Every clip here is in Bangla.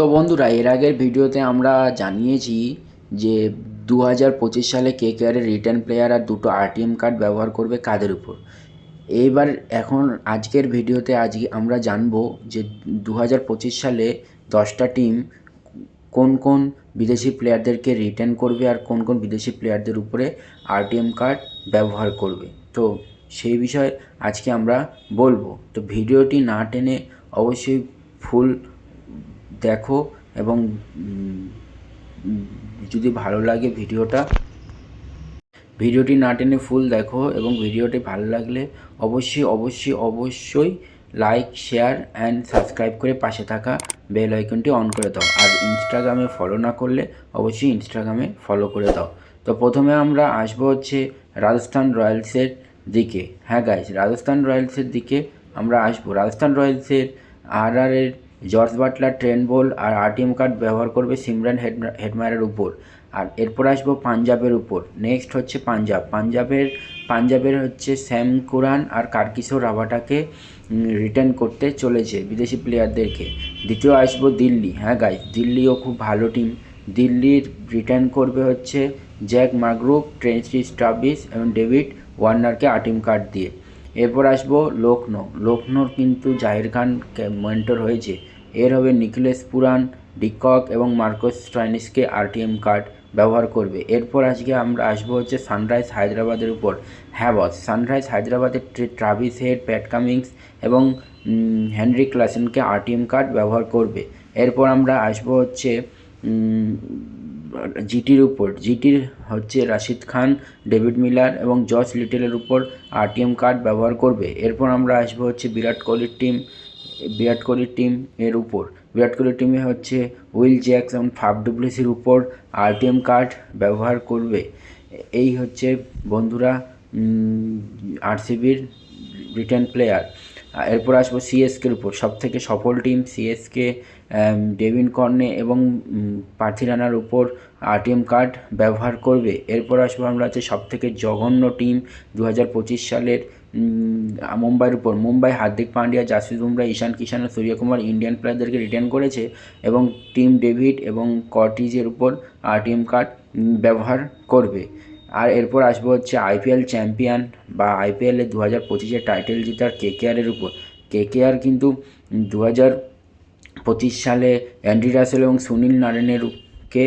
তো বন্ধুরা, এর আগের ভিডিওতে আমরা জানিয়েছি যে 2025 সালে কেকেআরের রিটার্ন প্লেয়ার আর দুটো আরটিএম কার্ড ব্যবহার করবে কাদের উপর। এইবার এখন আজকের ভিডিওতে আমরা জানবো যে 2025 সালে 10টা টিম কোন কোন বিদেশি প্লেয়ারদেরকে রিটার্ন করবে আর কোন কোন বিদেশি প্লেয়ারদের উপরে আরটিএম কার্ড ব্যবহার করবে। তো সেই বিষয়ে আজকে আমরা বলবো। তো ভিডিওটি না টেনে অবশ্যই ফুল দেখো এবং যদি ভালো লাগে ভিডিওটি না টেনে ফুল দেখো এবং ভিডিওটি ভালো লাগলে অবশ্যই লাইক, শেয়ার অ্যান্ড সাবস্ক্রাইব করে পাশে থাকা বেল আইকনটি অন করে দাও। আর ইনস্টাগ্রামে ফলো না করলে অবশ্যই ইনস্টাগ্রামে ফলো করে দাও। তো প্রথমে আমরা আসবো হচ্ছে রাজস্থান রয়্যালসের দিকে। হ্যাঁ গাইস, রাজস্থান রয়্যালসের দিকে আমরা আসবো। রাজস্থান রয়্যালসের আরআরের জর্জ বাটলার, ট্রেন্ট বোল্ট আর আরটিএম কার্ড ব্যবহার করবে সিমরান হেটমায়ারের উপর। আর এরপর আসবো পাঞ্জাবের উপর। নেক্সট হচ্ছে পাঞ্জাবের হচ্ছে স্যাম কুরান আর কারকিশোর রাভাটাকে রিটার্ন করতে চলেছে বিদেশি প্লেয়ারদেরকে। দ্বিতীয় আসবো দিল্লি। হ্যাঁ গাইস, দিল্লিও খুব ভালো টিম। দিল্লির রিটার্ন করবে হচ্ছে জ্যাক মাগরুফ, ট্রেন্সি স্টাবিস এবং ডেভিড ওয়ার্নারকে আরটিএম কার্ড দিয়ে। এরপর আসবো লখনৌর কিন্তু জাহির খান মেন্টর হয়েছে। এর হবে নিকোলাস পুরান, ডিকক এবং মার্কোস স্টোয়ানিসকে আরটিএম কার্ড ব্যবহার করবে। এরপর আজকে আমরা আসবো হচ্ছে সানরাইজ হায়দ্রাবাদের উপর। হ্যাঁ বস, সানরাইজ হায়দ্রাবাদের ট্রাভিস হেড, প্যাট কামিংস এবং হেনরি ক্লাসেনকে আরটিএম কার্ড ব্যবহার করবে। এরপর আমরা আসবো হচ্ছে জিটির উপর। জিটির হচ্ছে রাশিদ খান, ডেভিড মিলার এবং জস লিটলের উপর আরটিএম কার্ড ব্যবহার করবে। এরপর আমরা আসবো হচ্ছে বিরাট কোহলির টিম এর উপর। বিরাট কোহলির টিমে হচ্ছে উইল জ্যাকস এবং ফাফ ডুপ্লেসির উপর আরটিএম কার্ড ব্যবহার করবে। এই হচ্ছে বন্ধুরা আরসিবির রিটার্ন প্লেয়ার। এরপর আসবো সিএসকের উপর। সবথেকে সফল টিম সিএসকে, ডেভিন কর্নে এবং পার্থি রানার উপর আরটিএম কার্ড ব্যবহার করবে। এরপর আসবো আমরা হচ্ছে সবথেকে জঘন্য টিম 2025 সালের মুম্বাইয়ের উপর। মুম্বাই হার্দিক পান্ডিয়া, জাসপ্রীত বুমরা, ঈশান কিষান ও সূর্যকুমার ইন্ডিয়ান প্লেয়ারদেরকে রিটার্ন করেছে এবং টিম ডেভিড এবং কর্টিজের উপর আরটিএম কার্ড ব্যবহার করবে। আর এরপর আসবো হচ্ছে আইপিএল চ্যাম্পিয়ন বা আইপিএলে 2025 টাইটেল জেতার কেকেআরের উপর। কেকেআর কিন্তু 2025 সালে অ্যান্ড্রি রাসেল এবং সুনীল নারায়ণকে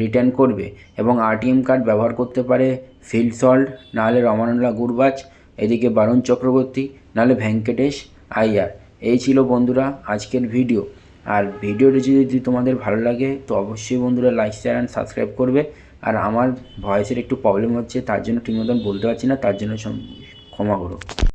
রিটার্ন করবে এবং আরটিএম কার্ড ব্যবহার করতে পারে ফিল সল্ট, নাহলে রমানুল্লাহ গুরবাজ, এদিকে বারুণ চক্রবর্তী, নাহলে ভেঙ্কটেশ আইয়ার। এই ছিল বন্ধুরা আজকের ভিডিও। আর ভিডিওটি যদি তোমাদের ভালো লাগে তো অবশ্যই বন্ধুরা লাইক, শেয়ার অ্যান্ড সাবস্ক্রাইব করবে। আর আমার ভয়েসের একটু প্রবলেম হচ্ছে, তার জন্য ঠিক মতন বলতে পারছি না, তার জন্য ক্ষমা করো।